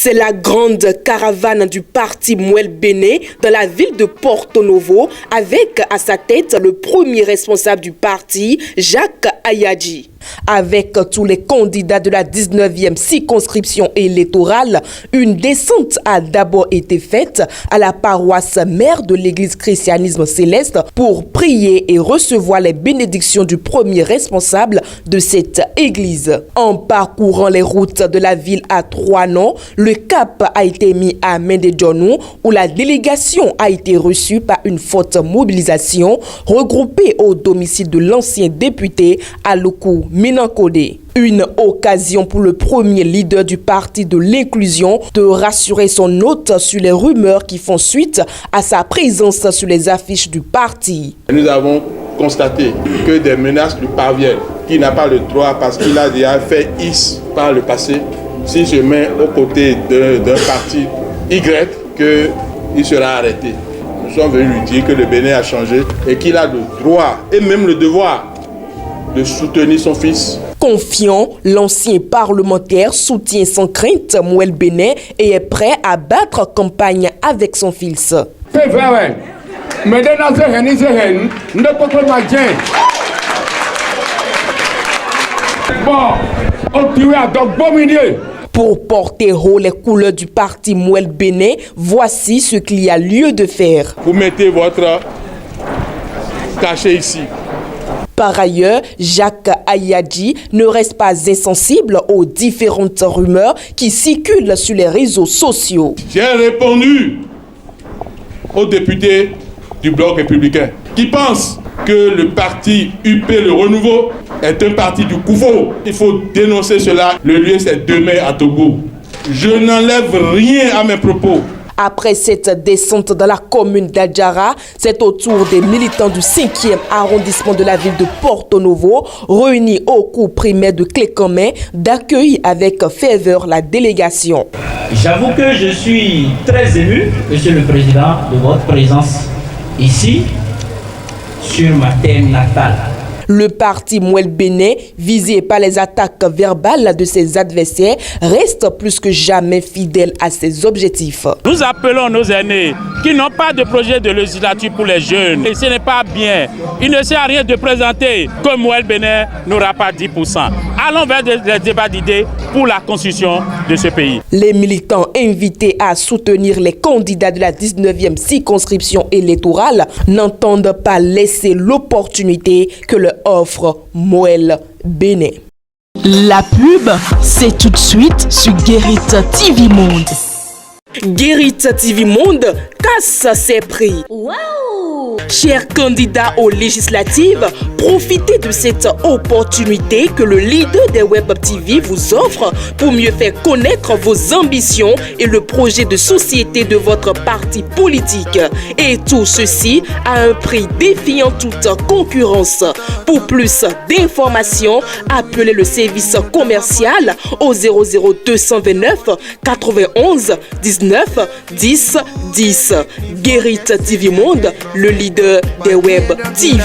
C'est la grande caravane du parti Mouel Béné dans la ville de Porto Novo avec à sa tête le premier responsable du parti, Jacques Ayadji. Avec tous les candidats de la 19e circonscription électorale, une descente a d'abord été faite à la paroisse mère de l'église Christianisme Céleste pour prier et recevoir les bénédictions du premier responsable de cette église. En parcourant les routes de la ville à 3 noms, le cap a été mis à Médéjonou où la délégation a été reçue par une forte mobilisation regroupée au domicile de l'ancien député Aluku Minankode. Une occasion pour le premier leader du parti de l'inclusion de rassurer son hôte sur les rumeurs qui font suite à sa présence sur les affiches du parti. Nous avons constaté que des menaces lui parviennent, qu'il n'a pas le droit parce qu'il a déjà fait X par le passé. S'il se met aux côtés d'un parti Y, qu'il sera arrêté. Nous sommes venus lui dire que le Bénin a changé et qu'il a le droit et même le devoir de soutenir son fils. Confiant, l'ancien parlementaire soutient sans crainte Mouel Béné et est prêt à battre campagne avec son fils. C'est vrai, mais pour porter haut les couleurs du parti Mouel Béné, voici ce qu'il y a lieu de faire. Vous mettez votre cachet ici. Par ailleurs, Jacques Ayadji ne reste pas insensible aux différentes rumeurs qui circulent sur les réseaux sociaux. J'ai répondu aux députés du Bloc républicain qui pensent que le parti UP Le Renouveau est un parti du Koufo. Il faut dénoncer cela. Le lieu, c'est demain à Togo. Je n'enlève rien à mes propos. Après cette descente dans la commune d'Adjara, c'est au tour des militants du 5e arrondissement de la ville de Porto Novo, réunis au cours primaire de Clécamé, d'accueillir avec ferveur la délégation. J'avoue que je suis très ému, Monsieur le Président, de votre présence ici, sur ma terre natale. Le parti Mouel Béné, visé par les attaques verbales de ses adversaires, reste plus que jamais fidèle à ses objectifs. Nous appelons nos aînés qui n'ont pas de projet de législature pour les jeunes. Et ce n'est pas bien. Il ne sert à rien de présenter que Mouel Béné n'aura pas 10%. Allons vers des débats d'idées pour la construction de ce pays. Les militants invités à soutenir les candidats de la 19e circonscription électorale n'entendent pas laisser l'opportunité que leur offre Mouel Béné. La pub, c'est tout de suite sur Guérit TV Monde. Guérit TV Monde casse ses prix. Wow! Chers candidats aux législatives, profitez de cette opportunité que le leader des Web TV vous offre pour mieux faire connaître vos ambitions et le projet de société de votre parti politique. Et tout ceci à un prix défiant toute concurrence. Pour plus d'informations, appelez le service commercial au 00229 91 19 10 10. Guérit TV Monde, le leader des Web TV.